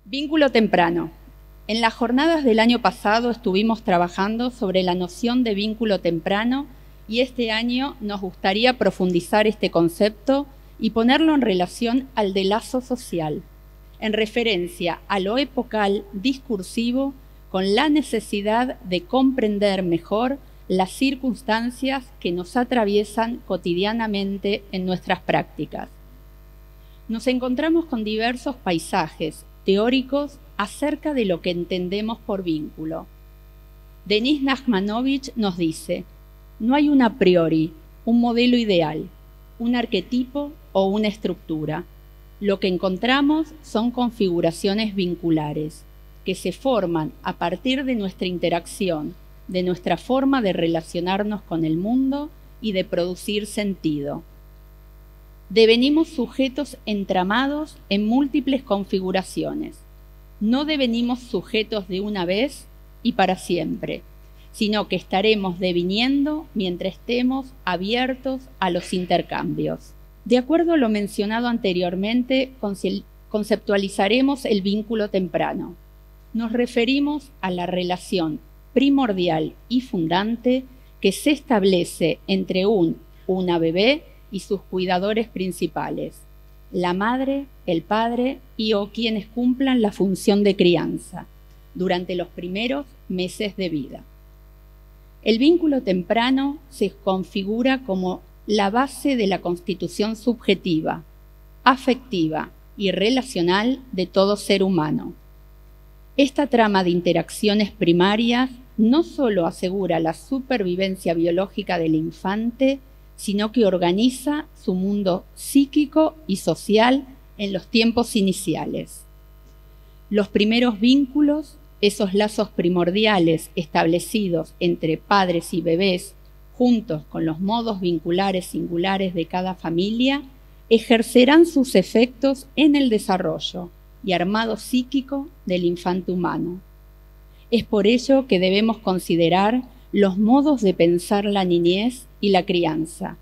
Vínculo temprano. En las jornadas del año pasado estuvimos trabajando sobre la noción de vínculo temprano y este año nos gustaría profundizar este concepto y ponerlo en relación al de lazo social, en referencia a lo epocal discursivo con la necesidad de comprender mejor las circunstancias que nos atraviesan cotidianamente en nuestras prácticas. Nos encontramos con diversos paisajes teóricos acerca de lo que entendemos por vínculo. Denis Nachmanovich nos dice: no hay un a priori, un modelo ideal, un arquetipo o una estructura. Lo que encontramos son configuraciones vinculares que se forman a partir de nuestra interacción, de nuestra forma de relacionarnos con el mundo y de producir sentido. Devenimos sujetos entramados en múltiples configuraciones. No devenimos sujetos de una vez y para siempre, sino que estaremos deviniendo mientras estemos abiertos a los intercambios. De acuerdo a lo mencionado anteriormente, conceptualizaremos el vínculo temprano. Nos referimos a la relación primordial y fundante que se establece entre una bebé y sus cuidadores principales, la madre, el padre y o quienes cumplan la función de crianza durante los primeros meses de vida. El vínculo temprano se configura como la base de la constitución subjetiva, afectiva y relacional de todo ser humano. Esta trama de interacciones primarias no solo asegura la supervivencia biológica del infante, sino que organiza su mundo psíquico y social en los tiempos iniciales. Los primeros vínculos, esos lazos primordiales establecidos entre padres y bebés, juntos con los modos vinculares singulares de cada familia, ejercerán sus efectos en el desarrollo y armado psíquico del infante humano. Es por ello que debemos considerar los modos de pensar la niñez y la crianza,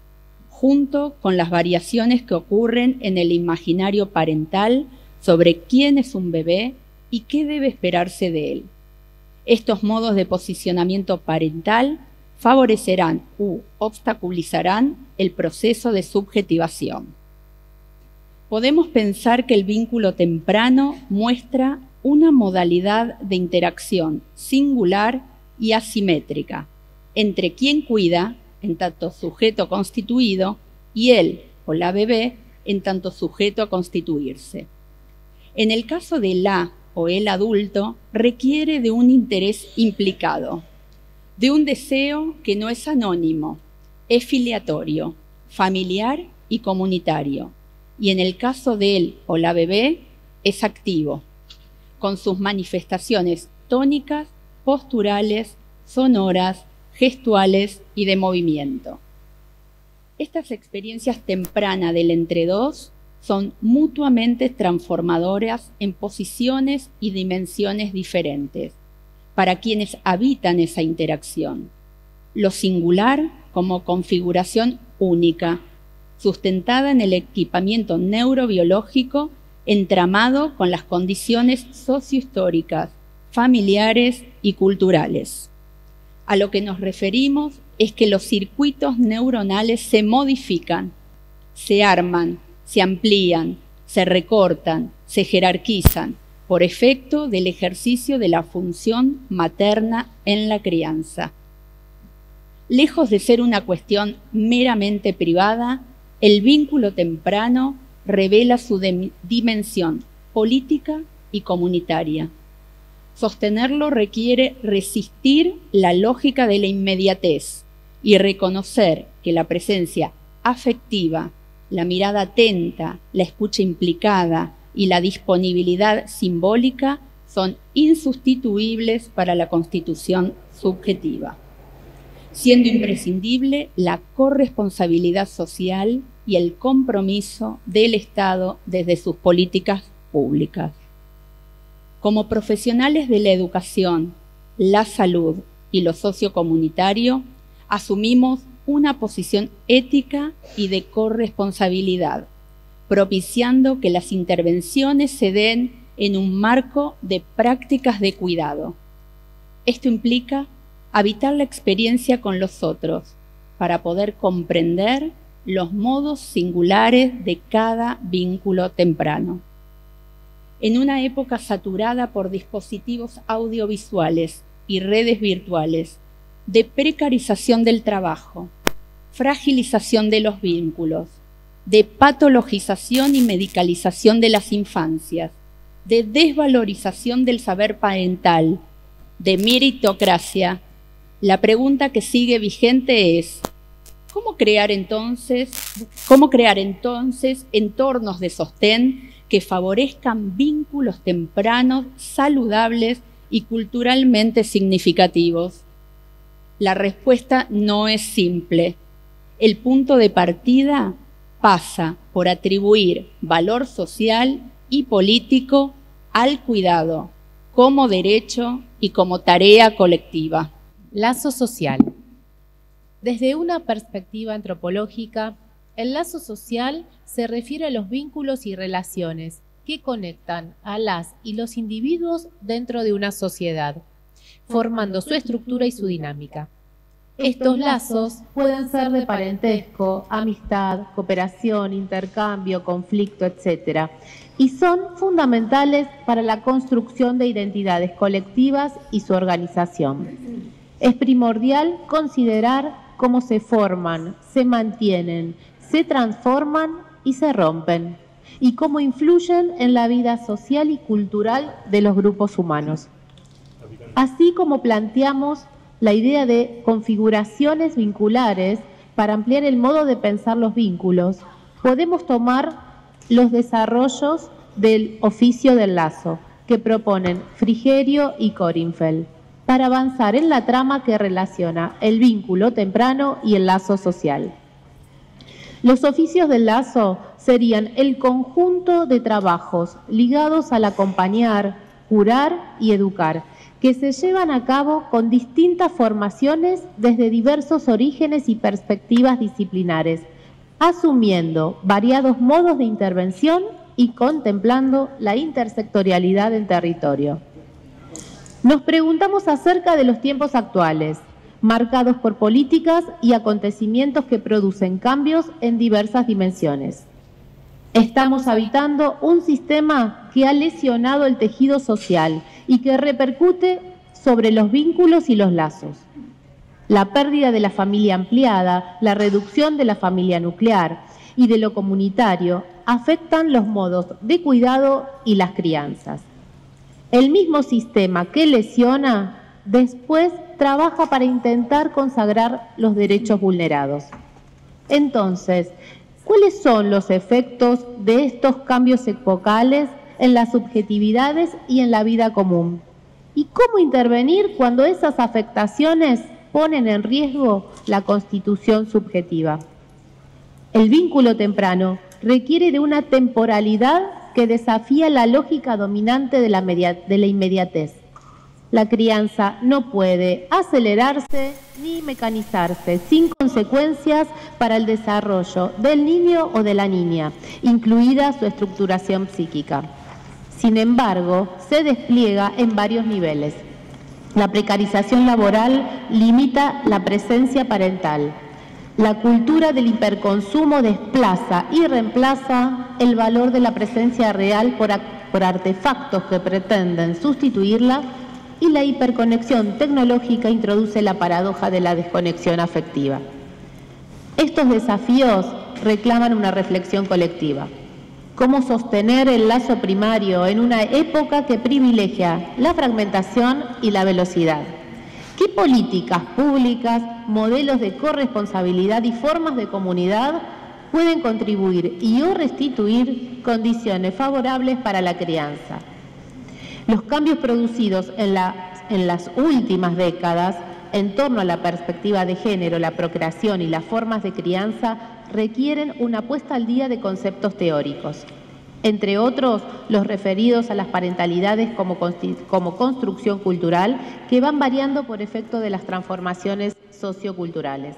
junto con las variaciones que ocurren en el imaginario parental sobre quién es un bebé y qué debe esperarse de él. Estos modos de posicionamiento parental favorecerán u obstaculizarán el proceso de subjetivación. Podemos pensar que el vínculo temprano muestra una modalidad de interacción singular y asimétrica entre quien cuida, en tanto sujeto constituido, y él o la bebé, en tanto sujeto a constituirse. En el caso de la o el adulto, requiere de un interés implicado, de un deseo que no es anónimo, es filiatorio, familiar y comunitario, y en el caso de él o la bebé, es activo, con sus manifestaciones tónicas, posturales, sonoras, gestuales y de movimiento. Estas experiencias tempranas del entre dos son mutuamente transformadoras en posiciones y dimensiones diferentes para quienes habitan esa interacción. Lo singular como configuración única, sustentada en el equipamiento neurobiológico entramado con las condiciones sociohistóricas, familiares y culturales. A lo que nos referimos es que los circuitos neuronales se modifican, se arman, se amplían, se recortan, se jerarquizan por efecto del ejercicio de la función materna en la crianza. Lejos de ser una cuestión meramente privada, el vínculo temprano revela su dimensión política y comunitaria. Sostenerlo requiere resistir la lógica de la inmediatez y reconocer que la presencia afectiva, la mirada atenta, la escucha implicada y la disponibilidad simbólica son insustituibles para la constitución subjetiva, siendo imprescindible la corresponsabilidad social y el compromiso del Estado desde sus políticas públicas. Como profesionales de la educación, la salud y lo sociocomunitario, asumimos una posición ética y de corresponsabilidad, propiciando que las intervenciones se den en un marco de prácticas de cuidado. Esto implica habitar la experiencia con los otros para poder comprender los modos singulares de cada vínculo temprano. En una época saturada por dispositivos audiovisuales y redes virtuales, de precarización del trabajo, fragilización de los vínculos, de patologización y medicalización de las infancias, de desvalorización del saber parental, de meritocracia, la pregunta que sigue vigente es: ¿cómo crear entonces entornos de sostén que favorezcan vínculos tempranos, saludables y culturalmente significativos? La respuesta no es simple. El punto de partida pasa por atribuir valor social y político al cuidado como derecho y como tarea colectiva. Lazo social. Desde una perspectiva antropológica, el lazo social se refiere a los vínculos y relaciones que conectan a las y los individuos dentro de una sociedad, formando su estructura y su dinámica. Estos lazos pueden ser de parentesco, amistad, cooperación, intercambio, conflicto, etc. Y son fundamentales para la construcción de identidades colectivas y su organización. Es primordial considerar cómo se forman, se mantienen, se transforman y se rompen, y cómo influyen en la vida social y cultural de los grupos humanos. Así como planteamos la idea de configuraciones vinculares para ampliar el modo de pensar los vínculos, podemos tomar los desarrollos del oficio del lazo que proponen Frigerio y Corinfeld para avanzar en la trama que relaciona el vínculo temprano y el lazo social. Los oficios del lazo serían el conjunto de trabajos ligados al acompañar, curar y educar, que se llevan a cabo con distintas formaciones desde diversos orígenes y perspectivas disciplinares, asumiendo variados modos de intervención y contemplando la intersectorialidad del territorio. Nos preguntamos acerca de los tiempos actuales, marcados por políticas y acontecimientos que producen cambios en diversas dimensiones. Estamos habitando un sistema que ha lesionado el tejido social y que repercute sobre los vínculos y los lazos. La pérdida de la familia ampliada, la reducción de la familia nuclear y de lo comunitario afectan los modos de cuidado y las crianzas. El mismo sistema que lesiona, después trabaja para intentar consagrar los derechos vulnerados. Entonces, ¿cuáles son los efectos de estos cambios epocales en las subjetividades y en la vida común? ¿Y cómo intervenir cuando esas afectaciones ponen en riesgo la constitución subjetiva? El vínculo temprano requiere de una temporalidad que desafía la lógica dominante de la inmediatez. La crianza no puede acelerarse ni mecanizarse sin consecuencias para el desarrollo del niño o de la niña, incluida su estructuración psíquica. Sin embargo, se despliega en varios niveles. La precarización laboral limita la presencia parental. La cultura del hiperconsumo desplaza y reemplaza el valor de la presencia real por artefactos que pretenden sustituirla, y la hiperconexión tecnológica introduce la paradoja de la desconexión afectiva. Estos desafíos reclaman una reflexión colectiva. ¿Cómo sostener el lazo primario en una época que privilegia la fragmentación y la velocidad? ¿Qué políticas públicas, modelos de corresponsabilidad y formas de comunidad pueden contribuir y o restituir condiciones favorables para la crianza? Los cambios producidos en las últimas décadas en torno a la perspectiva de género, la procreación y las formas de crianza requieren una puesta al día de conceptos teóricos, entre otros los referidos a las parentalidades como construcción cultural, que van variando por efecto de las transformaciones socioculturales.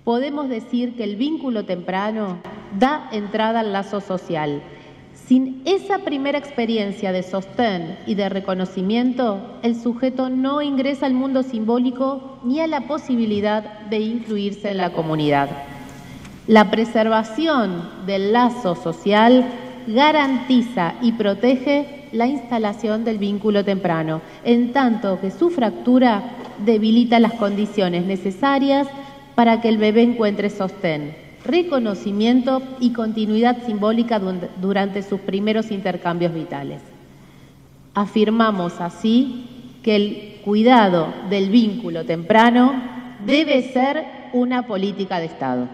Podemos decir que el vínculo temprano da entrada al lazo social, Sin esa primera experiencia de sostén y de reconocimiento, el sujeto no ingresa al mundo simbólico ni a la posibilidad de incluirse en la comunidad. La preservación del lazo social garantiza y protege la instalación del vínculo temprano, en tanto que su fractura debilita las condiciones necesarias para que el bebé encuentre sostén, reconocimiento y continuidad simbólica durante sus primeros intercambios vitales. Afirmamos así que el cuidado del vínculo temprano debe ser una política de Estado.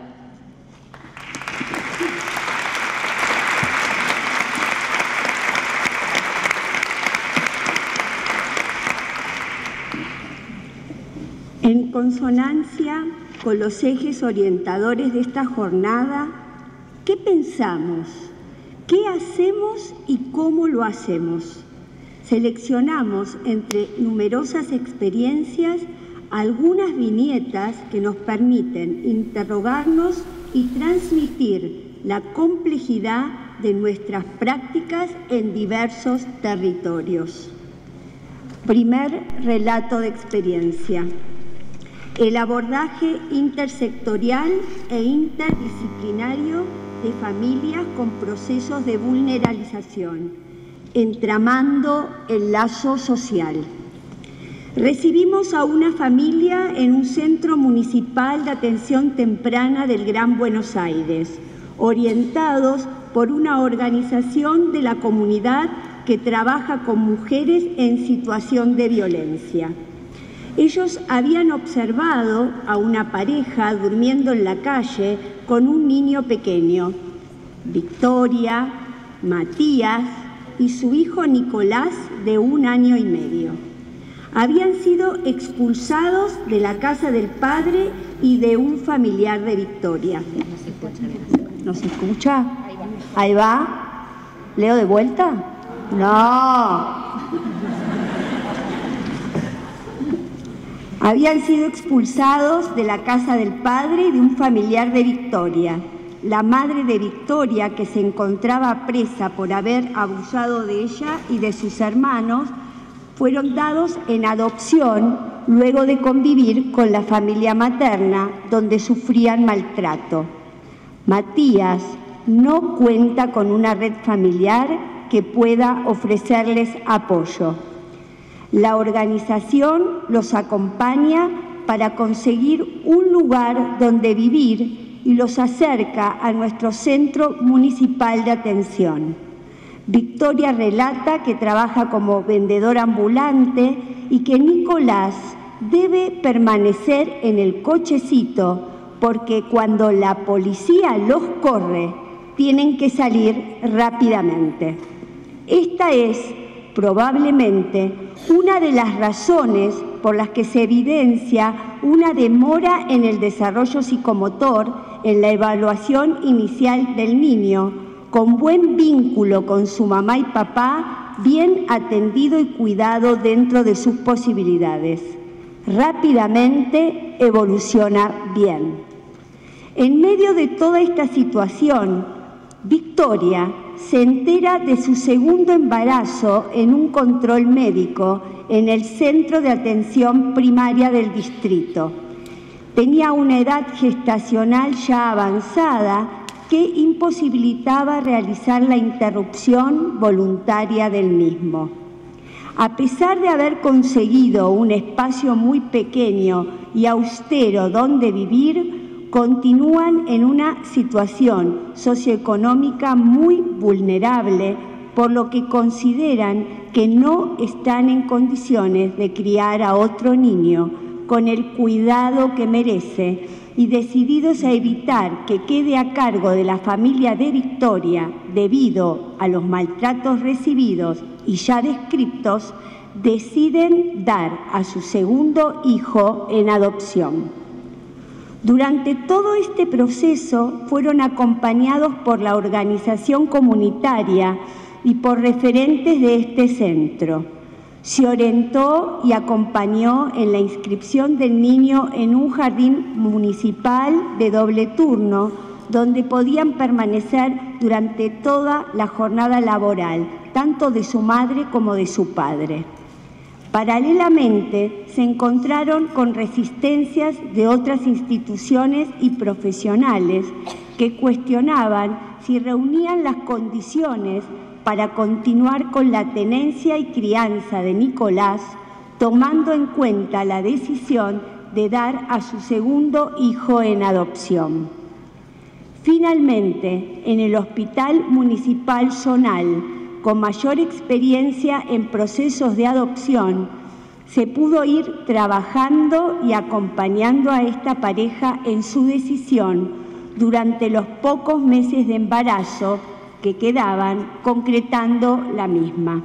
En consonancia con los ejes orientadores de esta jornada, ¿qué pensamos? ¿Qué hacemos y cómo lo hacemos? Seleccionamos entre numerosas experiencias algunas viñetas que nos permiten interrogarnos y transmitir la complejidad de nuestras prácticas en diversos territorios. Primer relato de experiencia. El abordaje intersectorial e interdisciplinario de familias con procesos de vulnerabilización, entramando el lazo social. Recibimos a una familia en un centro municipal de atención temprana del Gran Buenos Aires, orientados por una organización de la comunidad que trabaja con mujeres en situación de violencia. Ellos habían observado a una pareja durmiendo en la calle con un niño pequeño, Victoria, Matías y su hijo Nicolás, de 1 año y medio. Habían sido expulsados de la casa del padre y de un familiar de Victoria. ¿No se escucha? Ahí va. ¿Leo de vuelta? No. Habían sido expulsados de la casa del padre y de un familiar de Victoria. La madre de Victoria, que se encontraba presa por haber abusado de ella y de sus hermanos, fueron dados en adopción luego de convivir con la familia materna, donde sufrían maltrato. Matías no cuenta con una red familiar que pueda ofrecerles apoyo. La organización los acompaña para conseguir un lugar donde vivir y los acerca a nuestro centro municipal de atención. Victoria relata que trabaja como vendedora ambulante y que Nicolás debe permanecer en el cochecito porque cuando la policía los corre, tienen que salir rápidamente. Esta es probablemente una de las razones por las que se evidencia una demora en el desarrollo psicomotor en la evaluación inicial del niño, con buen vínculo con su mamá y papá, bien atendido y cuidado dentro de sus posibilidades. Rápidamente evoluciona bien. En medio de toda esta situación, Victoria se entera de su segundo embarazo en un control médico en el centro de atención primaria del distrito. Tenía una edad gestacional ya avanzada que imposibilitaba realizar la interrupción voluntaria del mismo. A pesar de haber conseguido un espacio muy pequeño y austero donde vivir, continúan en una situación socioeconómica muy vulnerable, por lo que consideran que no están en condiciones de criar a otro niño con el cuidado que merece y decididos a evitar que quede a cargo de la familia de Victoria debido a los maltratos recibidos y ya descriptos, deciden dar a su segundo hijo en adopción. Durante todo este proceso fueron acompañados por la organización comunitaria y por referentes de este centro. Se orientó y acompañó en la inscripción del niño en un jardín municipal de doble turno, donde podían permanecer durante toda la jornada laboral, tanto de su madre como de su padre. Paralelamente, se encontraron con resistencias de otras instituciones y profesionales que cuestionaban si reunían las condiciones para continuar con la tenencia y crianza de Nicolás, tomando en cuenta la decisión de dar a su segundo hijo en adopción. Finalmente, en el Hospital Municipal Zonal, con mayor experiencia en procesos de adopción, se pudo ir trabajando y acompañando a esta pareja en su decisión durante los pocos meses de embarazo que quedaban, concretando la misma.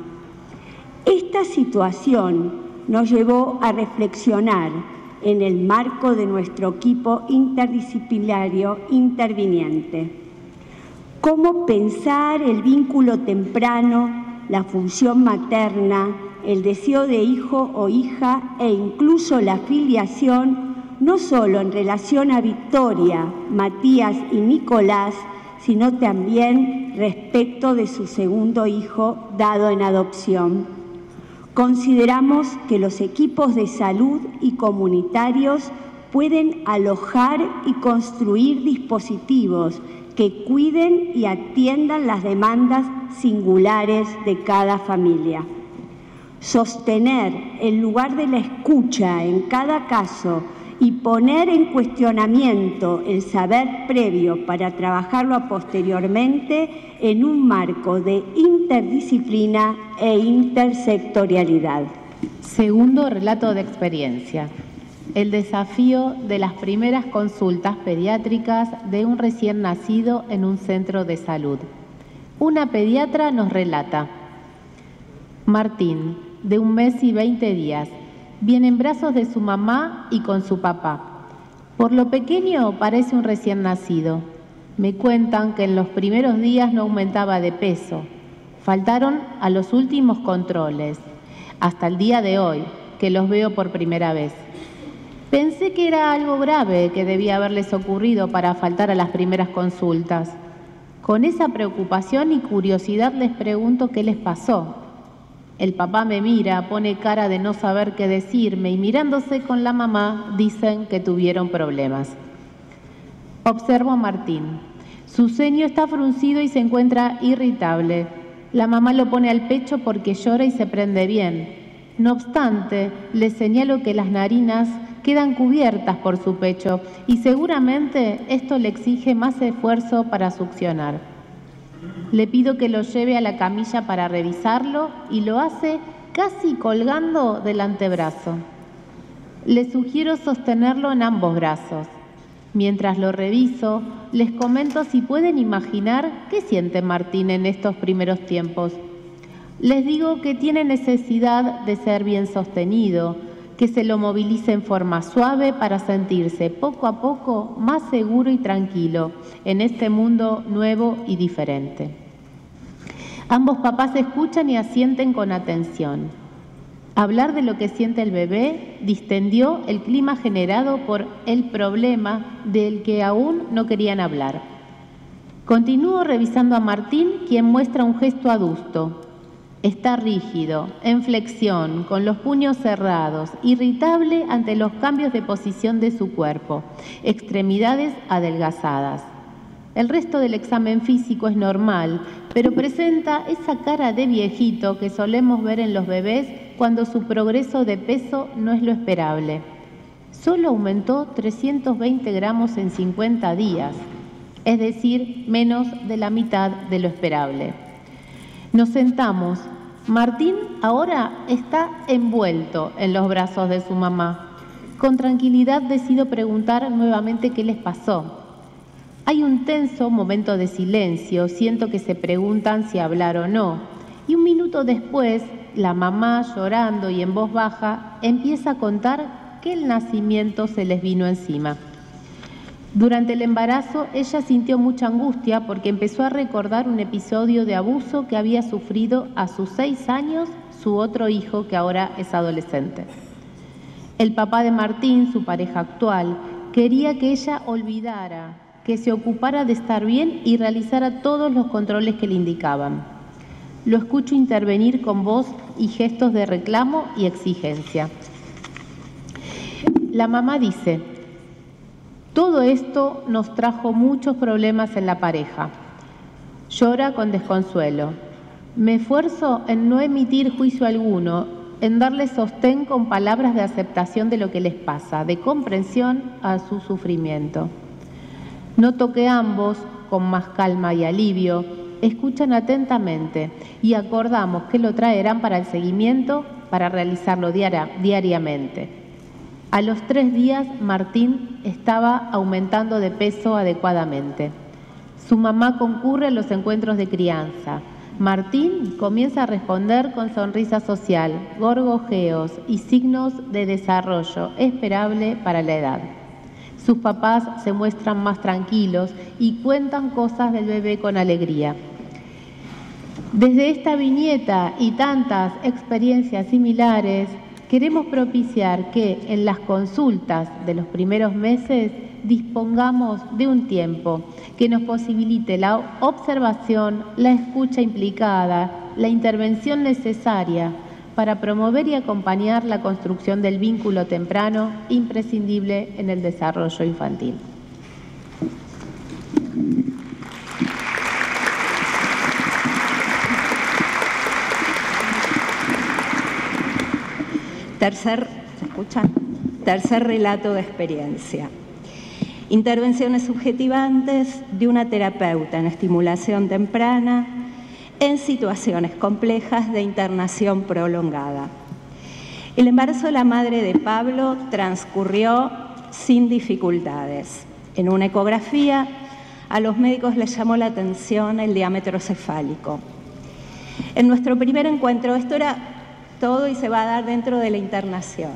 Esta situación nos llevó a reflexionar en el marco de nuestro equipo interdisciplinario interviniente. ¿Cómo pensar el vínculo temprano, la función materna, el deseo de hijo o hija e incluso la filiación, no solo en relación a Victoria, Matías y Nicolás, sino también respecto de su segundo hijo dado en adopción? Consideramos que los equipos de salud y comunitarios pueden alojar y construir dispositivos que cuiden y atiendan las demandas singulares de cada familia. Sostener el lugar de la escucha en cada caso y poner en cuestionamiento el saber previo para trabajarlo posteriormente en un marco de interdisciplina e intersectorialidad. Segundo relato de experiencia. El desafío de las primeras consultas pediátricas de un recién nacido en un centro de salud. Una pediatra nos relata: Martín, de 1 mes y 20 días, viene en brazos de su mamá y con su papá. Por lo pequeño parece un recién nacido. Me cuentan que en los primeros días no aumentaba de peso. Faltaron a los últimos controles, hasta el día de hoy, que los veo por primera vez. Pensé que era algo grave que debía haberles ocurrido para faltar a las primeras consultas. Con esa preocupación y curiosidad les pregunto qué les pasó. El papá me mira, pone cara de no saber qué decirme y mirándose con la mamá dicen que tuvieron problemas. Observo a Martín. Su ceño está fruncido y se encuentra irritable. La mamá lo pone al pecho porque llora y se prende bien. No obstante, le señalo que las narinas quedan cubiertas por su pecho y seguramente esto le exige más esfuerzo para succionar. Le pido que lo lleve a la camilla para revisarlo y lo hace casi colgando del antebrazo. Le sugiero sostenerlo en ambos brazos. Mientras lo reviso, les comento si pueden imaginar qué siente Martín en estos primeros tiempos. Les digo que tiene necesidad de ser bien sostenido, que se lo movilice en forma suave para sentirse poco a poco más seguro y tranquilo en este mundo nuevo y diferente. Ambos papás escuchan y asienten con atención. Hablar de lo que siente el bebé distendió el clima generado por el problema del que aún no querían hablar. Continúo revisando a Martín, quien muestra un gesto adusto. Está rígido, en flexión, con los puños cerrados, irritable ante los cambios de posición de su cuerpo, extremidades adelgazadas. El resto del examen físico es normal, pero presenta esa cara de viejito que solemos ver en los bebés cuando su progreso de peso no es lo esperable. Solo aumentó 320 gramos en 50 días, es decir, menos de la mitad de lo esperable. Nos sentamos. Martín ahora está envuelto en los brazos de su mamá. Con tranquilidad decido preguntar nuevamente qué les pasó. Hay un tenso momento de silencio, siento que se preguntan si hablar o no. Y un minuto después, la mamá, llorando y en voz baja, empieza a contar que el nacimiento se les vino encima. Durante el embarazo, ella sintió mucha angustia porque empezó a recordar un episodio de abuso que había sufrido a sus 6 años su otro hijo, que ahora es adolescente. El papá de Martín, su pareja actual, quería que ella olvidara que se ocupara de estar bien y realizara todos los controles que le indicaban. Lo escucho intervenir con voz y gestos de reclamo y exigencia. La mamá dice: todo esto nos trajo muchos problemas en la pareja. Llora con desconsuelo. Me esfuerzo en no emitir juicio alguno, en darle sostén con palabras de aceptación de lo que les pasa, de comprensión a su sufrimiento. Noto que ambos, con más calma y alivio, escuchan atentamente y acordamos que lo traerán para el seguimiento, para realizarlo diariamente. A los 3 días, Martín estaba aumentando de peso adecuadamente. Su mamá concurre a los encuentros de crianza. Martín comienza a responder con sonrisa social, gorgojeos y signos de desarrollo esperable para la edad. Sus papás se muestran más tranquilos y cuentan cosas del bebé con alegría. Desde esta viñeta y tantas experiencias similares, queremos propiciar que en las consultas de los primeros meses dispongamos de un tiempo que nos posibilite la observación, la escucha implicada, la intervención necesaria para promover y acompañar la construcción del vínculo temprano imprescindible en el desarrollo infantil. Tercer relato de experiencia. Intervenciones subjetivantes de una terapeuta en estimulación temprana en situaciones complejas de internación prolongada. El embarazo de la madre de Pablo transcurrió sin dificultades. En una ecografía, a los médicos les llamó la atención el diámetro cefálico. En nuestro primer encuentro, esto era todo y se va a dar dentro de la internación.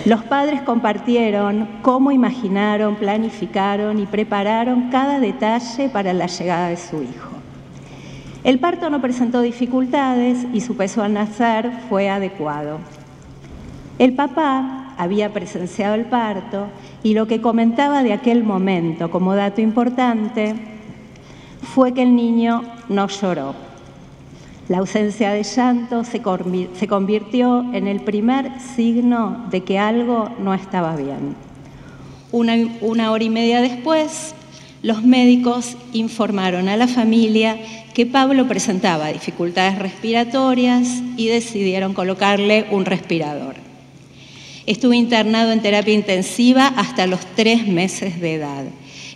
Los padres compartieron cómo imaginaron, planificaron y prepararon cada detalle para la llegada de su hijo. El parto no presentó dificultades y su peso al nacer fue adecuado. El papá había presenciado el parto y lo que comentaba de aquel momento como dato importante fue que el niño no lloró. La ausencia de llanto se convirtió en el primer signo de que algo no estaba bien. Una hora y media después, los médicos informaron a la familia que Pablo presentaba dificultades respiratorias y decidieron colocarle un respirador. Estuvo internado en terapia intensiva hasta los 3 meses de edad,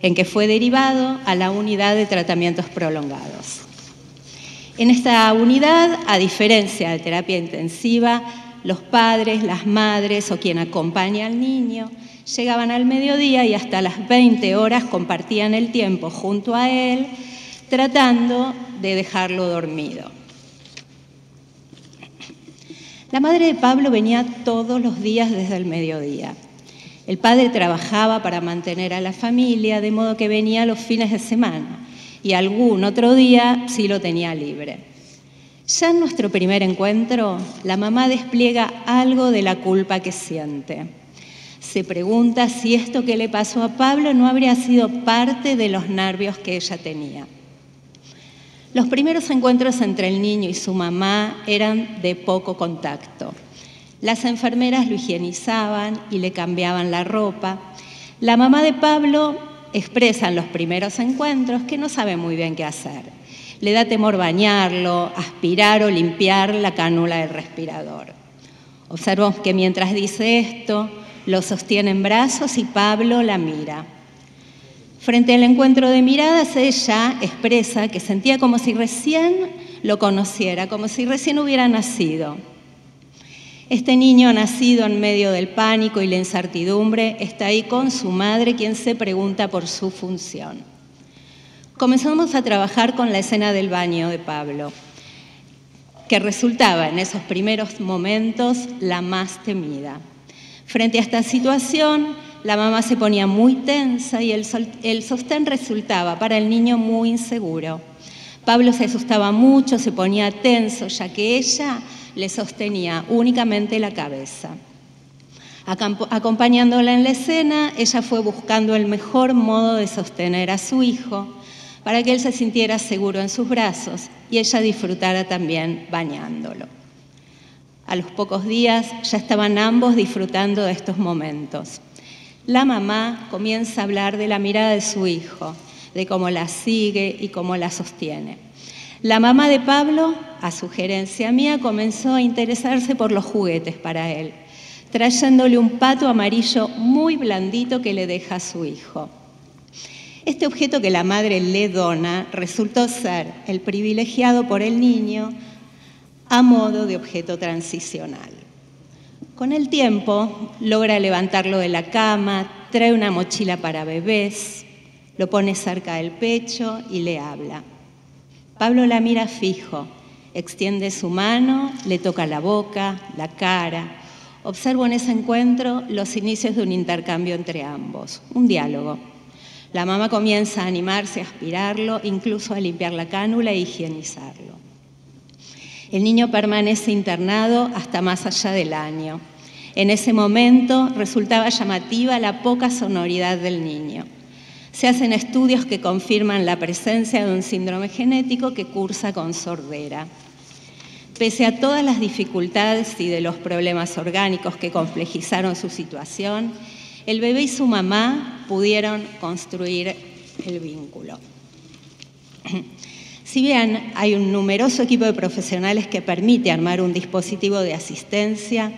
en que fue derivado a la unidad de tratamientos prolongados. En esta unidad, a diferencia de terapia intensiva, los padres, las madres o quien acompaña al niño llegaban al mediodía y hasta las 20 horas compartían el tiempo junto a él, tratando de dejarlo dormido. La madre de Pablo venía todos los días desde el mediodía. El padre trabajaba para mantener a la familia, de modo que venía los fines de semana. Y algún otro día sí lo tenía libre. Ya en nuestro primer encuentro, la mamá despliega algo de la culpa que siente. Se pregunta si esto que le pasó a Pablo no habría sido parte de los nervios que ella tenía. Los primeros encuentros entre el niño y su mamá eran de poco contacto. Las enfermeras lo higienizaban y le cambiaban la ropa. La mamá de Pablo expresa en los primeros encuentros que no sabe muy bien qué hacer. Le da temor bañarlo, aspirar o limpiar la cánula del respirador. Observamos que mientras dice esto, lo sostiene en brazos y Pablo la mira. Frente al encuentro de miradas, ella expresa que sentía como si recién lo conociera, como si recién hubiera nacido. Este niño nacido en medio del pánico y la incertidumbre está ahí con su madre, quien se pregunta por su función. Comenzamos a trabajar con la escena del baño de Pablo, que resultaba en esos primeros momentos la más temida. Frente a esta situación, la mamá se ponía muy tensa y el sostén resultaba para el niño muy inseguro. Pablo se asustaba mucho, se ponía tenso, ya que ella le sostenía únicamente la cabeza. Acompañándola en la escena, ella fue buscando el mejor modo de sostener a su hijo para que él se sintiera seguro en sus brazos y ella disfrutara también bañándolo. A los pocos días ya estaban ambos disfrutando de estos momentos. La mamá comienza a hablar de la mirada de su hijo, de cómo la sigue y cómo la sostiene. La mamá de Pablo, a sugerencia mía, comenzó a interesarse por los juguetes para él, trayéndole un pato amarillo muy blandito que le deja a su hijo. Este objeto que la madre le dona resultó ser el privilegiado por el niño a modo de objeto transicional. Con el tiempo logra levantarlo de la cama, trae una mochila para bebés, lo pone cerca del pecho y le habla. Pablo la mira fijo, extiende su mano, le toca la boca, la cara. Observo en ese encuentro los inicios de un intercambio entre ambos, un diálogo. La mamá comienza a animarse a aspirarlo, incluso a limpiar la cánula e higienizarlo. El niño permanece internado hasta más allá del año. En ese momento resultaba llamativa la poca sonoridad del niño. Se hacen estudios que confirman la presencia de un síndrome genético que cursa con sordera. Pese a todas las dificultades y de los problemas orgánicos que complejizaron su situación, el bebé y su mamá pudieron construir el vínculo. Si bien hay un numeroso equipo de profesionales que permite armar un dispositivo de asistencia,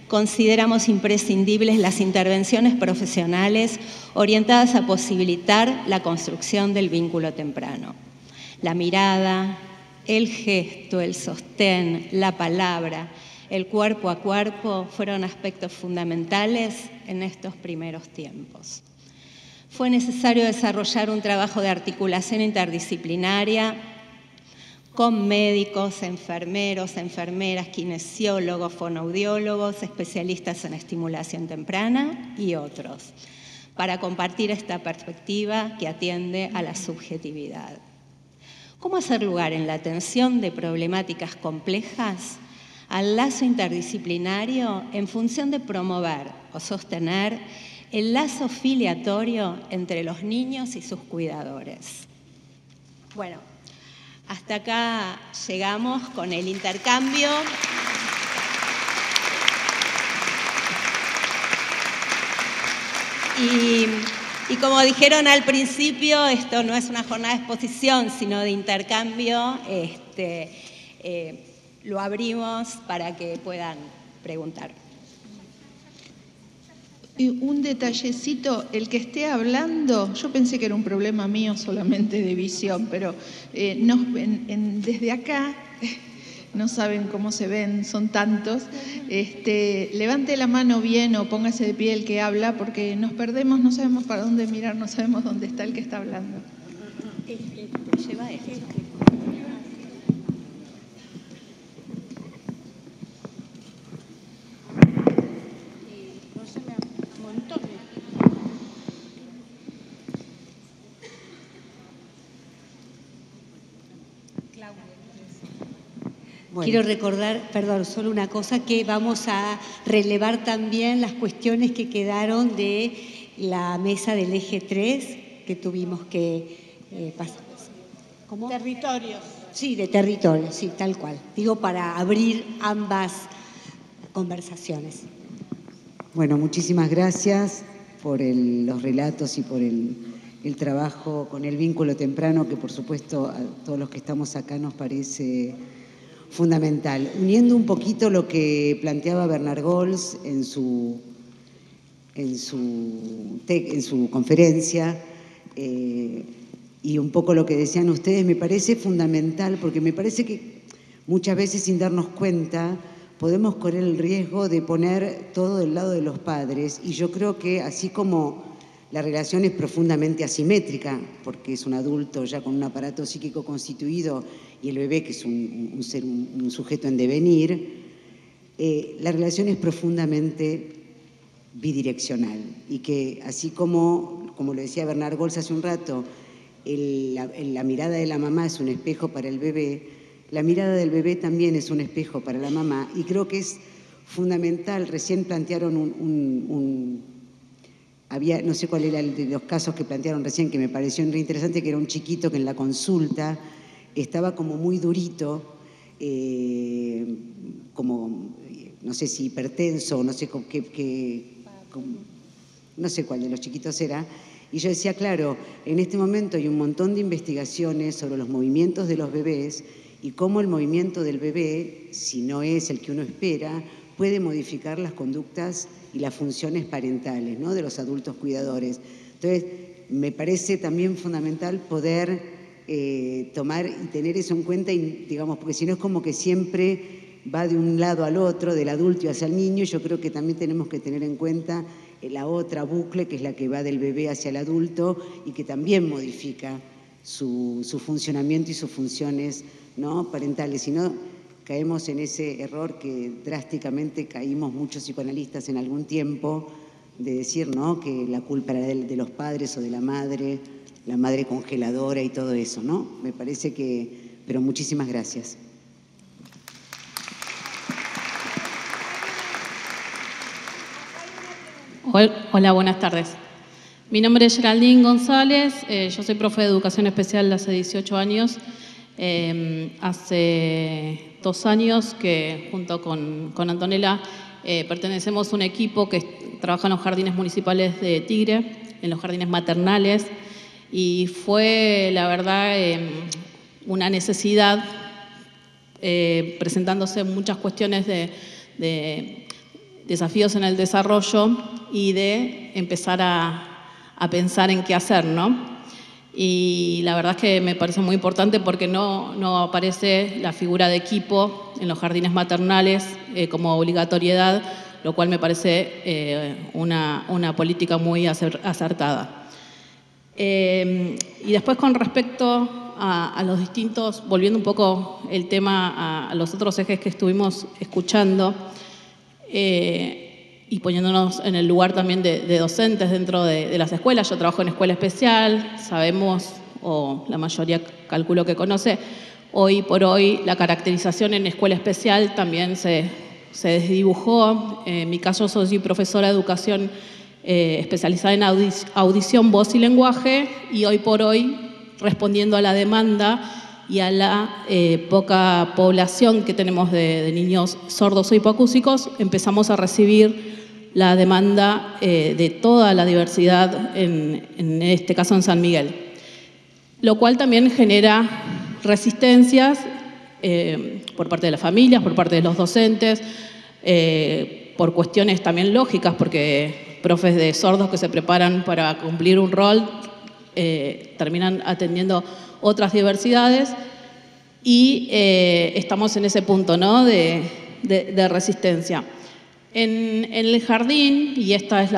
consideramos imprescindibles las intervenciones profesionales orientadas a posibilitar la construcción del vínculo temprano. La mirada, el gesto, el sostén, la palabra, el cuerpo a cuerpo fueron aspectos fundamentales en estos primeros tiempos. Fue necesario desarrollar un trabajo de articulación interdisciplinaria con médicos, enfermeros, enfermeras, kinesiólogos, fonoaudiólogos, especialistas en estimulación temprana y otros, para compartir esta perspectiva que atiende a la subjetividad. ¿Cómo hacer lugar en la atención de problemáticas complejas al lazo interdisciplinario en función de promover o sostener el lazo filiatorio entre los niños y sus cuidadores? Bueno, hasta acá llegamos con el intercambio. Y como dijeron al principio, esto no es una jornada de exposición, sino de intercambio. Lo abrimos para que puedan preguntar. Un detallecito, el que esté hablando, yo pensé que era un problema mío solamente de visión, pero desde acá, no saben cómo se ven, son tantos, levante la mano bien o póngase de pie el que habla, porque nos perdemos, no sabemos para dónde mirar, no sabemos dónde está el que está hablando. Lleva esto. Bueno. Quiero recordar, perdón, solo una cosa, que vamos a relevar también las cuestiones que quedaron de la mesa del eje 3 que tuvimos que pasar. ¿Cómo? Territorios. Sí, de territorios, sí, tal cual. Digo, para abrir ambas conversaciones. Bueno, muchísimas gracias por los relatos y por el trabajo con el vínculo temprano, que por supuesto a todos los que estamos acá nos parece fundamental. Uniendo un poquito lo que planteaba Bernard Gols en su conferencia y un poco lo que decían ustedes, me parece fundamental, porque me parece que muchas veces sin darnos cuenta podemos correr el riesgo de poner todo del lado de los padres, y yo creo que así como la relación es profundamente asimétrica, porque es un adulto ya con un aparato psíquico constituido y el bebé, que es un sujeto en devenir, la relación es profundamente bidireccional, y que así como lo decía Bernard Gols hace un rato, la mirada de la mamá es un espejo para el bebé, la mirada del bebé también es un espejo para la mamá, y creo que es fundamental. Recién plantearon había, no sé cuál era el de los casos que plantearon recién, que me pareció muy interesante, que era un chiquito que en la consulta estaba como muy durito, como, no sé si hipertenso, no sé no sé cuál de los chiquitos era. Y yo decía, claro, en este momento hay un montón de investigaciones sobre los movimientos de los bebés y cómo el movimiento del bebé, si no es el que uno espera, puede modificar las conductas y las funciones parentales, ¿no?, de los adultos cuidadores. Entonces, me parece también fundamental poder tomar y tener eso en cuenta, y, digamos, porque si no es como que siempre va de un lado al otro, del adulto hacia el niño. Yo creo que también tenemos que tener en cuenta la otra bucle, que es la que va del bebé hacia el adulto y que también modifica su funcionamiento y sus funciones, ¿no?, parentales. Si no, caemos en ese error que drásticamente caímos muchos psicoanalistas en algún tiempo, de decir, ¿no?, que la culpa era de los padres o de la madre congeladora y todo eso, ¿no? Me parece que... Pero muchísimas gracias. Hola, buenas tardes. Mi nombre es Geraldine González, yo soy profe de educación especial hace 18 años. Hace 2 años que junto con Antonella pertenecemos a un equipo que trabaja en los jardines municipales de Tigre, en los jardines maternales, y fue, la verdad, una necesidad, presentándose muchas cuestiones de desafíos en el desarrollo y de empezar a pensar en qué hacer, ¿no? Y la verdad es que me parece muy importante porque no aparece la figura de equipo en los jardines maternales como obligatoriedad, lo cual me parece una política muy acertada. Y después, con respecto a los distintos, volviendo un poco el tema a los otros ejes que estuvimos escuchando, y poniéndonos en el lugar también de docentes dentro de las escuelas. Yo trabajo en escuela especial, sabemos, o la mayoría calculo que conoce, hoy por hoy la caracterización en escuela especial también se desdibujó. En mi caso, soy profesora de educación especializada en audición, voz y lenguaje, y hoy por hoy, respondiendo a la demanda y a la poca población que tenemos de niños sordos o hipoacúsicos, empezamos a recibir la demanda de toda la diversidad, en este caso en San Miguel, lo cual también genera resistencias por parte de las familias, por parte de los docentes, por cuestiones también lógicas, porque profes de sordos que se preparan para cumplir un rol terminan atendiendo otras diversidades, y estamos en ese punto, ¿no?, de resistencia. En el jardín, y esta es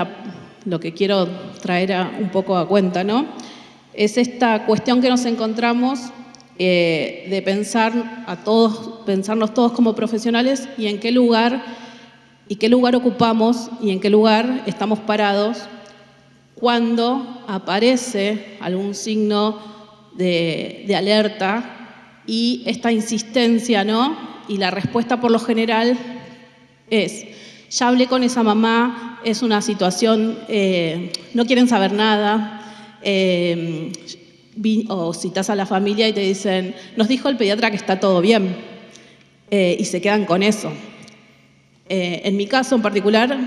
lo que quiero traer un poco a cuenta, ¿no?, es esta cuestión que nos encontramos de pensarnos todos como profesionales y en qué lugar ocupamos y en qué lugar estamos parados cuando aparece algún signo de alerta y esta insistencia, ¿no? Y la respuesta por lo general es: ya hablé con esa mamá, es una situación, no quieren saber nada, o citas a la familia y te dicen, nos dijo el pediatra que está todo bien, y se quedan con eso. En mi caso en particular,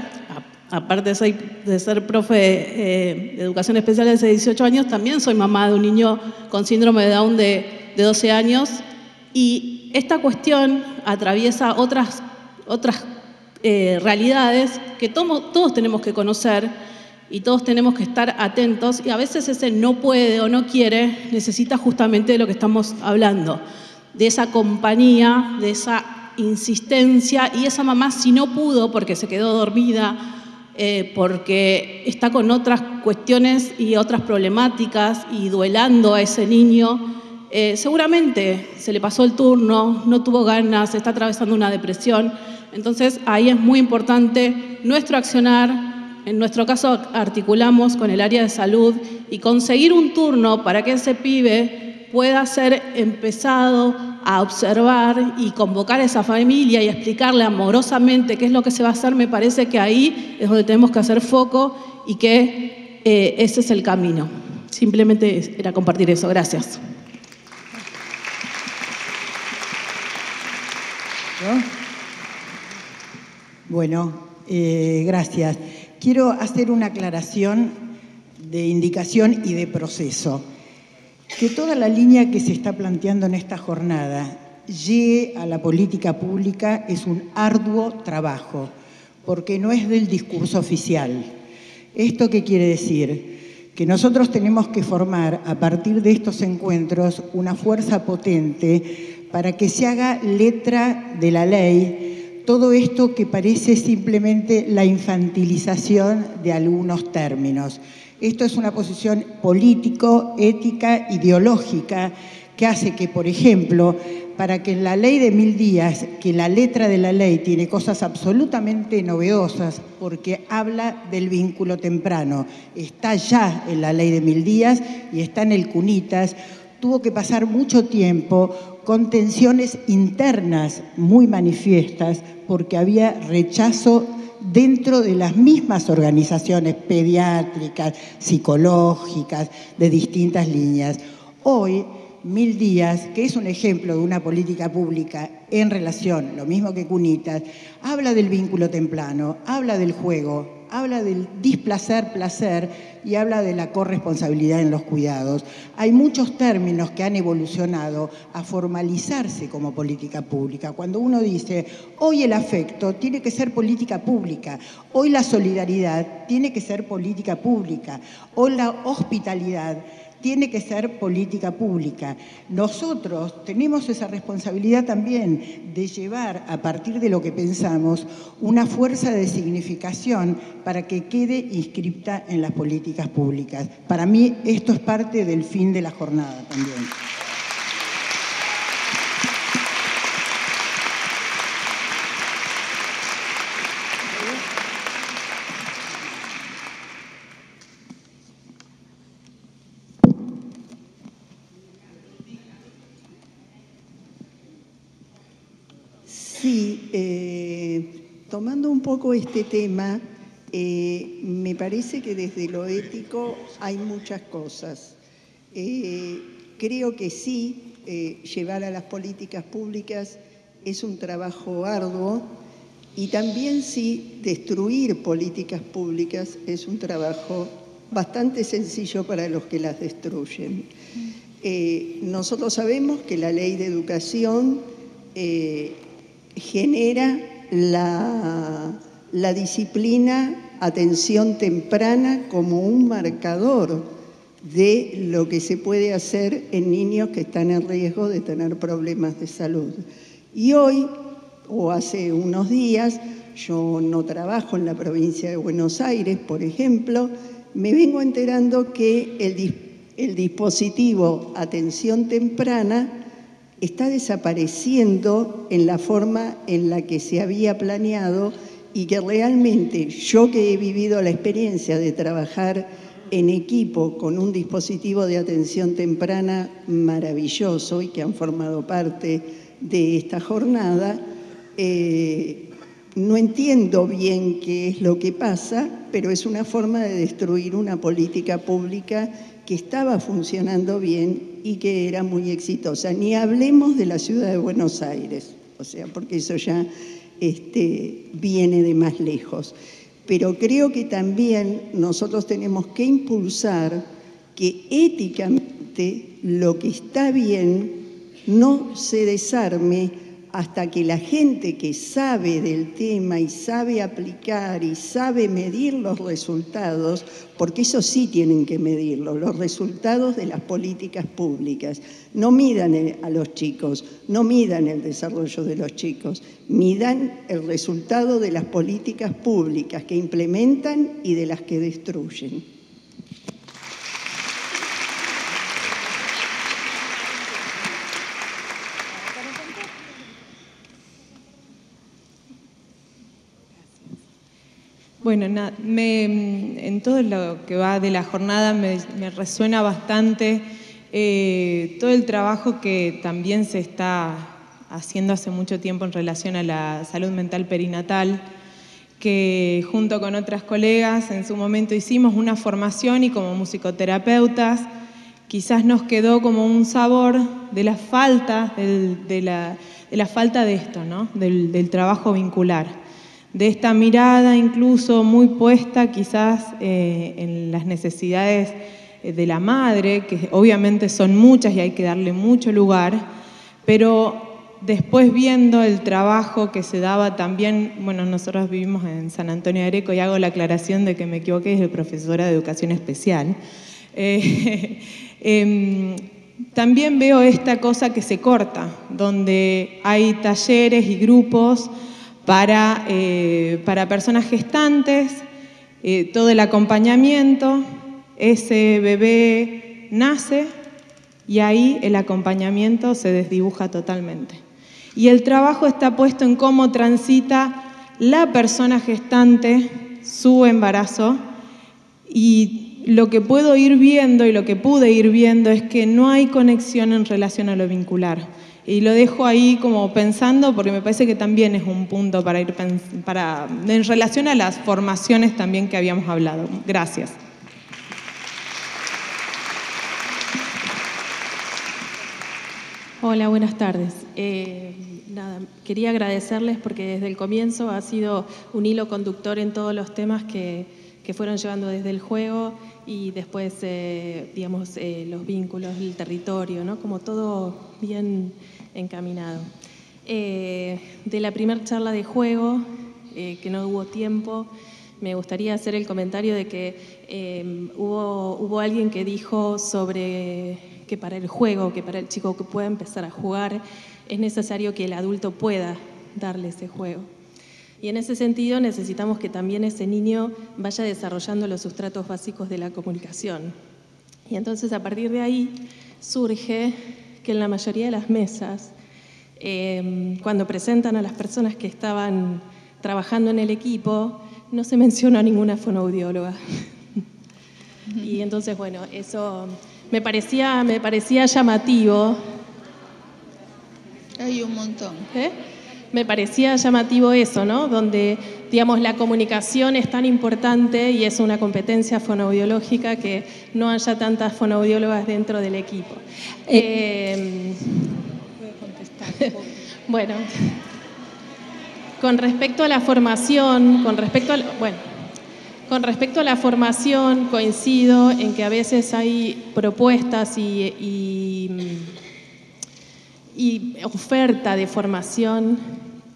aparte de ser profe de educación especial desde 18 años, también soy mamá de un niño con síndrome de Down de 12 años, y esta cuestión atraviesa otras realidades que todos tenemos que conocer y todos tenemos que estar atentos, y a veces ese no puede o no quiere necesita justamente de lo que estamos hablando, de esa compañía, de esa insistencia, y esa mamá, si no pudo porque se quedó dormida, porque está con otras cuestiones y otras problemáticas y duelando a ese niño, seguramente se le pasó el turno, no tuvo ganas, está atravesando una depresión. Entonces ahí es muy importante nuestro accionar. En nuestro caso articulamos con el área de salud y conseguir un turno para que ese pibe pueda ser empezado a observar y convocar a esa familia y explicarle amorosamente qué es lo que se va a hacer, me parece que ahí es donde tenemos que hacer foco y que ese es el camino. Simplemente era compartir eso. Gracias. Bueno, gracias. Quiero hacer una aclaración de indicación y de proceso. Que toda la línea que se está planteando en esta jornada llegue a la política pública es un arduo trabajo, porque no es del discurso oficial. ¿Esto qué quiere decir? Que nosotros tenemos que formar, a partir de estos encuentros, una fuerza potente para que se haga letra de la ley todo esto que parece simplemente la infantilización de algunos términos. Esto es una posición político, ética, ideológica, que hace que, por ejemplo, para que en la ley de 1000 días, que la letra de la ley tiene cosas absolutamente novedosas, porque habla del vínculo temprano, está ya en la ley de 1000 días y está en el CUNITAS, tuvo que pasar mucho tiempo con tensiones internas muy manifiestas, porque había rechazo dentro de las mismas organizaciones pediátricas, psicológicas, de distintas líneas. Hoy, 1000 días, que es un ejemplo de una política pública en relación, lo mismo que CUNITAS, habla del vínculo temprano, habla del juego, habla del displacer-placer y habla de la corresponsabilidad en los cuidados. Hay muchos términos que han evolucionado a formalizarse como política pública. Cuando uno dice, hoy el afecto tiene que ser política pública, hoy la solidaridad tiene que ser política pública, hoy la hospitalidad tiene que ser política pública. Nosotros tenemos esa responsabilidad también de llevar, a partir de lo que pensamos, una fuerza de significación para que quede inscripta en las políticas públicas. Para mí esto es parte del fin de la jornada también. Sí, tomando un poco este tema, me parece que desde lo ético hay muchas cosas. Creo que sí, llevar a las políticas públicas es un trabajo arduo y también sí, destruir políticas públicas es un trabajo bastante sencillo para los que las destruyen. Nosotros sabemos que la ley de educación genera la disciplina atención temprana como un marcador de lo que se puede hacer en niños que están en riesgo de tener problemas de salud. Y hoy, o hace unos días, yo no trabajo en la provincia de Buenos Aires, por ejemplo, me vengo enterando que el dispositivo atención temprana está desapareciendo en la forma en la que se había planeado y que realmente yo que he vivido la experiencia de trabajar en equipo con un dispositivo de atención temprana maravilloso y que han formado parte de esta jornada, no entiendo bien qué es lo que pasa, pero es una forma de destruir una política pública que estaba funcionando bien y que era muy exitosa. Ni hablemos de la ciudad de Buenos Aires, o sea, porque eso ya viene de más lejos. Pero creo que también nosotros tenemos que impulsar que éticamente lo que está bien no se desarme hasta que la gente que sabe del tema y sabe aplicar y sabe medir los resultados, porque eso sí tienen que medirlo, los resultados de las políticas públicas. No midan a los chicos, no midan el desarrollo de los chicos, midan el resultado de las políticas públicas que implementan y de las que destruyen. Bueno, en todo lo que va de la jornada me resuena bastante todo el trabajo que también se está haciendo hace mucho tiempo en relación a la salud mental perinatal, que junto con otras colegas en su momento hicimos una formación y como musicoterapeutas quizás nos quedó como un sabor de la falta, de la falta de esto, ¿no? Del trabajo vincular, de esta mirada incluso muy puesta quizás en las necesidades de la madre, que obviamente son muchas y hay que darle mucho lugar, pero después viendo el trabajo que se daba también, bueno, nosotros vivimos en San Antonio de Areco y hago la aclaración de que me equivoqué, soy profesora de educación especial. También veo esta cosa que se corta, donde hay talleres y grupos para personas gestantes, todo el acompañamiento, ese bebé nace y ahí el acompañamiento se desdibuja totalmente. Y el trabajo está puesto en cómo transita la persona gestante su embarazo, y lo que puedo ir viendo y lo que pude ir viendo es que no hay conexión en relación a lo vincular. Y lo dejo ahí como pensando porque me parece que también es un punto para ir en relación a las formaciones también que habíamos hablado. Gracias. Hola, buenas tardes. Quería agradecerles porque desde el comienzo ha sido un hilo conductor en todos los temas que fueron llevando desde el juego y después, los vínculos, el territorio, ¿no? Como todo bien encaminado. De la primera charla de juego, que no hubo tiempo, me gustaría hacer el comentario de que hubo alguien que dijo sobre que para el juego, que para el chico que pueda empezar a jugar, es necesario que el adulto pueda darle ese juego. Y en ese sentido necesitamos que también ese niño vaya desarrollando los sustratos básicos de la comunicación. Y entonces a partir de ahí surge que en la mayoría de las mesas, cuando presentan a las personas que estaban trabajando en el equipo, no se menciona a ninguna fonoaudióloga. Y entonces, bueno, eso me parecía llamativo. Hay un montón. Me parecía llamativo eso, ¿no? Donde, digamos, la comunicación es tan importante y es una competencia fonoaudiológica que no haya tantas fonoaudiólogas dentro del equipo. ¿Puedo contestar? Bueno, con respecto a la formación, con respecto a la formación, coincido en que a veces hay propuestas y oferta de formación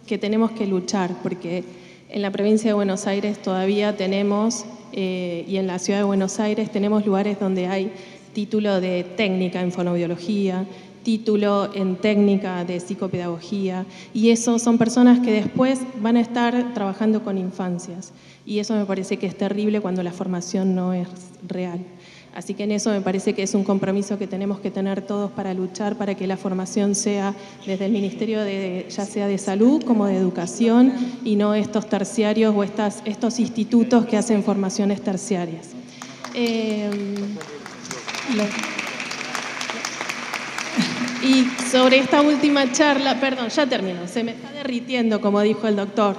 que tenemos que luchar, porque en la provincia de Buenos Aires todavía tenemos, y en la ciudad de Buenos Aires tenemos lugares donde hay título de técnica en fonoaudiología, título en técnica de psicopedagogía, y eso son personas que después van a estar trabajando con infancias, y eso me parece que es terrible cuando la formación no es real. Así que en eso me parece que es un compromiso que tenemos que tener todos para luchar para que la formación sea desde el Ministerio ya sea de Salud como de Educación y no estos terciarios o estos institutos que hacen formaciones terciarias. Y sobre esta última charla, perdón, ya termino, se me está derritiendo como dijo el doctor.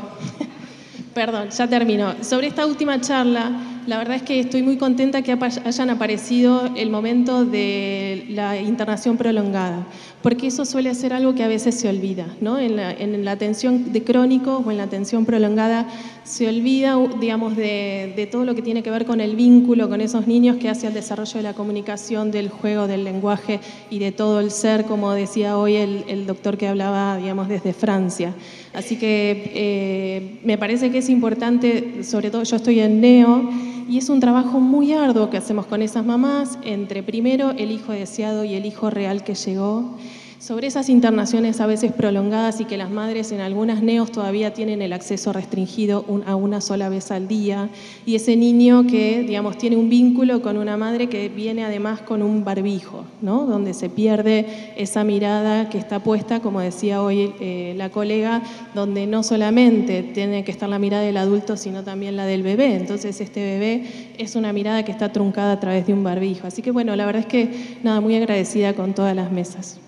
Perdón, ya termino. Sobre esta última charla, la verdad es que estoy muy contenta que hayan aparecido el momento de la internación prolongada, porque eso suele ser algo que a veces se olvida, ¿no? En la atención de crónicos o en la atención prolongada se olvida, digamos, de todo lo que tiene que ver con el vínculo con esos niños que hace al desarrollo de la comunicación, del juego, del lenguaje y de todo el ser, como decía hoy el doctor que hablaba, digamos, desde Francia. Así que me parece que es importante, sobre todo yo estoy en NEO, y es un trabajo muy arduo que hacemos con esas mamás, entre primero el hijo deseado y el hijo real que llegó, sobre esas internaciones a veces prolongadas y que las madres en algunas neos todavía tienen el acceso restringido a una sola vez al día, y ese niño que, digamos, tiene un vínculo con una madre que viene además con un barbijo, ¿no? Donde se pierde esa mirada que está puesta, como decía hoy la colega, donde no solamente tiene que estar la mirada del adulto, sino también la del bebé. Entonces este bebé es una mirada que está truncada a través de un barbijo. Así que bueno, la verdad es que nada, muy agradecida con todas las mesas.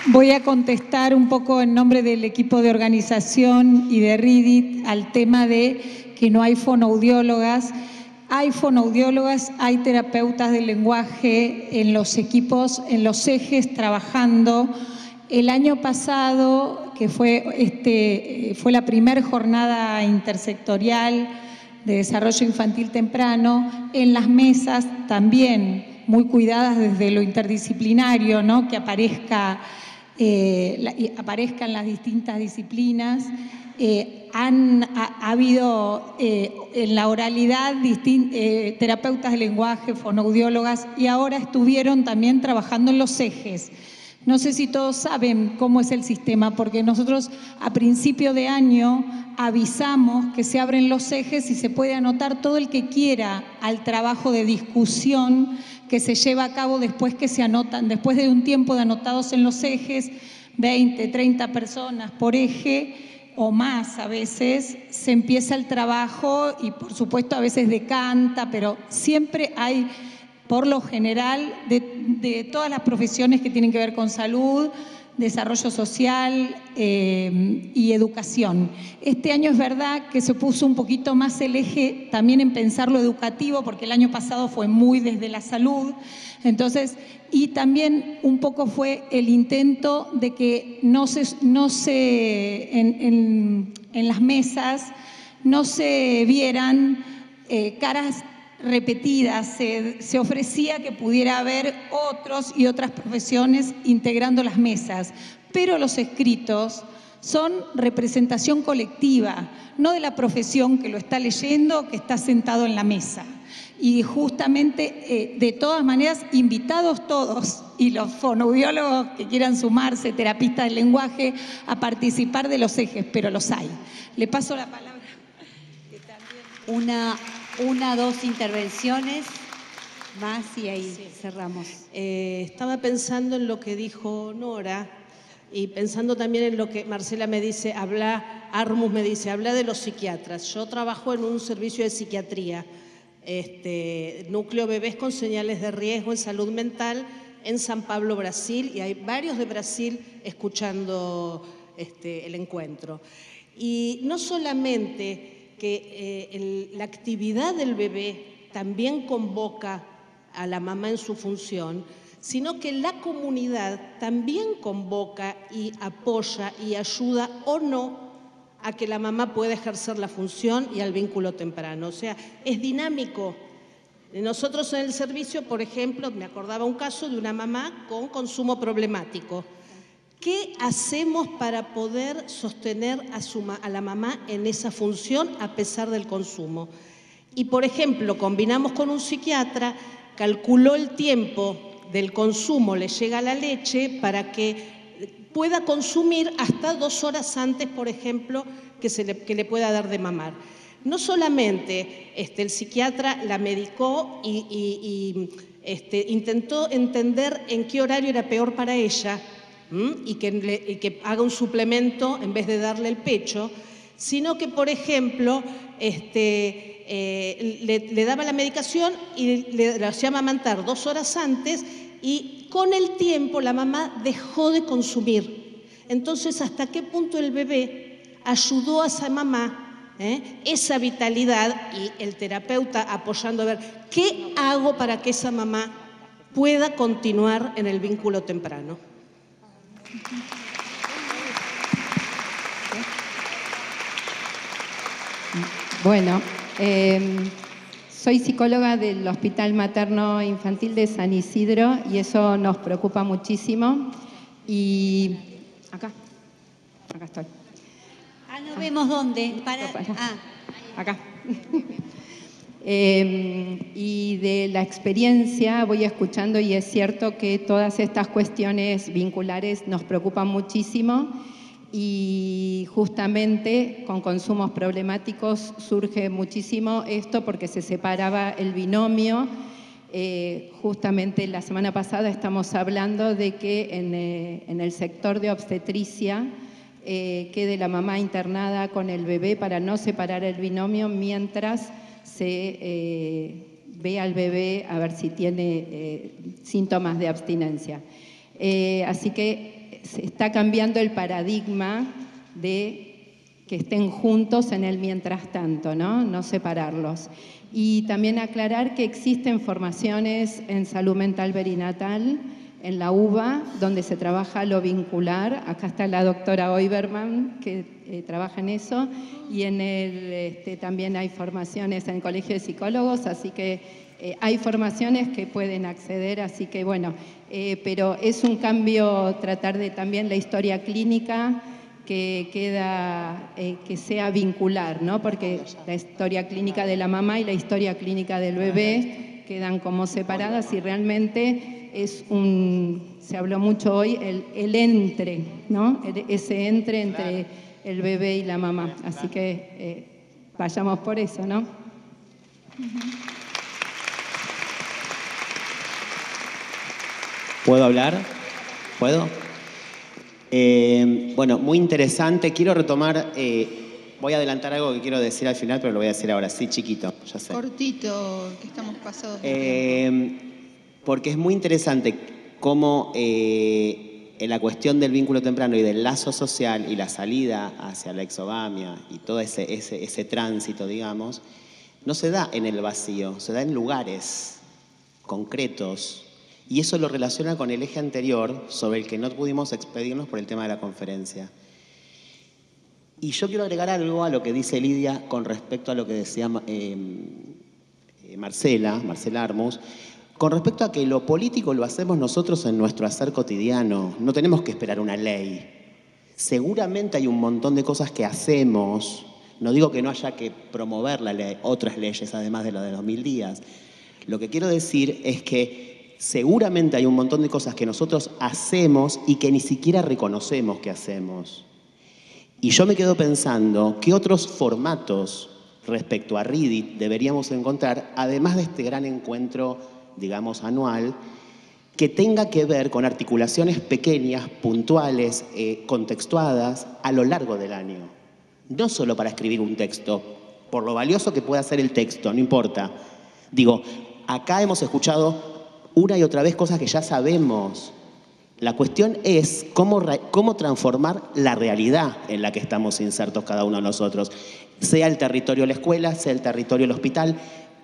Voy a contestar un poco en nombre del equipo de organización y de RIDIT al tema de que no hay fonoaudiólogas. Hay fonoaudiólogas, hay terapeutas del lenguaje en los equipos, en los ejes trabajando. El año pasado, que fue la primera jornada intersectorial de desarrollo infantil temprano, en las mesas también muy cuidadas desde lo interdisciplinario, ¿no? Que aparezcan las distintas disciplinas. Ha habido en la oralidad terapeutas de lenguaje, fonoaudiólogas, y ahora estuvieron también trabajando en los ejes. No sé si todos saben cómo es el sistema, porque nosotros a principio de año avisamos que se abren los ejes y se puede anotar todo el que quiera al trabajo de discusión que se lleva a cabo después que se anotan, después de un tiempo de anotados en los ejes, 20, 30 personas por eje o más a veces, se empieza el trabajo y por supuesto a veces decanta, pero siempre hay, por lo general, de todas las profesiones que tienen que ver con salud, desarrollo social y educación. Este año es verdad que se puso un poquito más el eje también en pensar lo educativo, porque el año pasado fue muy desde la salud, entonces, y también un poco fue el intento de que en las mesas no se vieran caras repetidas, se ofrecía que pudiera haber otros y otras profesiones integrando las mesas, pero los escritos son representación colectiva, no de la profesión que lo está leyendo o que está sentado en la mesa. Y justamente, de todas maneras, invitados todos, y los fonoaudiólogos que quieran sumarse, terapistas del lenguaje, a participar de los ejes, pero los hay. Le paso la palabra. Dos intervenciones más y ahí cerramos. Estaba pensando en lo que dijo Nora y pensando también en lo que Marcela me dice, Armus me dice, habla de los psiquiatras. Yo trabajo en un servicio de psiquiatría, núcleo bebés con señales de riesgo en salud mental en San Pablo, Brasil, y hay varios de Brasil escuchando el encuentro. Y no solamente que la actividad del bebé también convoca a la mamá en su función, sino que la comunidad también convoca y apoya y ayuda o no a que la mamá pueda ejercer la función y al vínculo temprano. O sea, es dinámico. Nosotros en el servicio, por ejemplo, me acordaba un caso de una mamá con consumo problemático. ¿Qué hacemos para poder sostener a la mamá en esa función a pesar del consumo? Y, por ejemplo, combinamos con un psiquiatra, calculó el tiempo del consumo, le llega la leche para que pueda consumir hasta 2 horas antes, por ejemplo, que le pueda dar de mamar. No solamente el psiquiatra la medicó y intentó entender en qué horario era peor para ella, y que haga un suplemento en vez de darle el pecho, sino que, por ejemplo, le daba la medicación y le hacía amamantar 2 horas antes y con el tiempo la mamá dejó de consumir. Entonces, ¿hasta qué punto el bebé ayudó a esa mamá, esa vitalidad y el terapeuta apoyando a ver qué hago para que esa mamá pueda continuar en el vínculo temprano? Bueno, soy psicóloga del Hospital Materno Infantil de San Isidro y eso nos preocupa muchísimo. Y acá estoy. No vemos dónde. Acá. Y de la experiencia voy escuchando y es cierto que todas estas cuestiones vinculares nos preocupan muchísimo y justamente con consumos problemáticos surge muchísimo esto porque se separaba el binomio. Justamente la semana pasada estamos hablando de que en el sector de obstetricia quede la mamá internada con el bebé para no separar el binomio mientras se ve al bebé a ver si tiene síntomas de abstinencia. Así que se está cambiando el paradigma de que estén juntos en el mientras tanto, ¿no? No separarlos. Y también aclarar que existen formaciones en salud mental perinatal en la UBA, donde se trabaja lo vincular. Acá está la doctora Oiberman, que trabaja en eso, y en también hay formaciones en el Colegio de Psicólogos, así que hay formaciones que pueden acceder, así que bueno, pero es un cambio tratar de también la historia clínica que sea vincular, ¿no? Porque la historia clínica de la mamá y la historia clínica del bebé quedan como separadas y realmente es se habló mucho hoy, el entre, ¿no? Ese entre el bebé y la mamá. Así que vayamos por eso, ¿no? ¿Puedo hablar? ¿Puedo? Bueno, muy interesante. Quiero retomar, voy a adelantar algo que quiero decir al final, pero lo voy a decir ahora, sí, chiquito, ya sé. Cortito, que estamos pasados de tiempo. Porque es muy interesante cómo en la cuestión del vínculo temprano y del lazo social y la salida hacia la exogamia y todo ese tránsito, digamos, no se da en el vacío, se da en lugares concretos. Y eso lo relaciona con el eje anterior sobre el que no pudimos expedirnos por el tema de la conferencia. Y yo quiero agregar algo a lo que dice Lidia con respecto a lo que decía Marcela Armus, con respecto a que lo político lo hacemos nosotros en nuestro hacer cotidiano. No tenemos que esperar una ley. Seguramente hay un montón de cosas que hacemos. No digo que no haya que promover otras leyes, además de la de los 1000 días. Lo que quiero decir es que seguramente hay un montón de cosas que nosotros hacemos y que ni siquiera reconocemos que hacemos. Y yo me quedo pensando qué otros formatos respecto a RIDIT deberíamos encontrar, además de este gran encuentro, digamos, anual, que tenga que ver con articulaciones pequeñas, puntuales, contextuadas a lo largo del año. No solo para escribir un texto, por lo valioso que pueda ser el texto, no importa. Digo, acá hemos escuchado una y otra vez cosas que ya sabemos. La cuestión es cómo transformar la realidad en la que estamos insertos cada uno de nosotros, sea el territorio de la escuela, sea el territorio del hospital,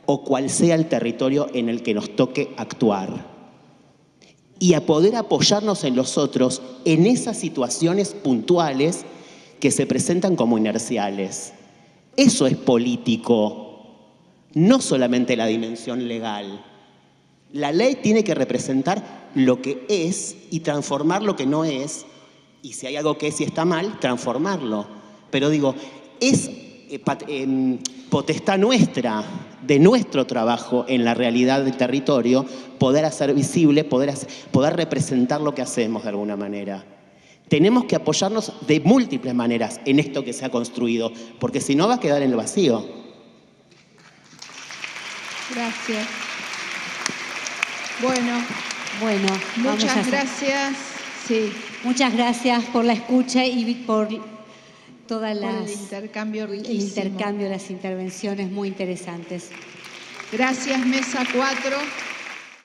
o cual sea el territorio en el que nos toque actuar. Y a poder apoyarnos en los otros en esas situaciones puntuales que se presentan como inerciales. Eso es político, no solamente la dimensión legal. La ley tiene que representar lo que es y transformar lo que no es, y si hay algo que es y está mal, transformarlo. Pero digo, es potestad nuestra, de nuestro trabajo en la realidad del territorio, poder hacer visible, poder representar lo que hacemos de alguna manera. Tenemos que apoyarnos de múltiples maneras en esto que se ha construido, porque si no va a quedar en el vacío. Gracias. Bueno, muchas gracias. Sí. Muchas gracias por la escucha y por todas el intercambio riquísimo. El intercambio, las intervenciones muy interesantes. Gracias, Mesa 4.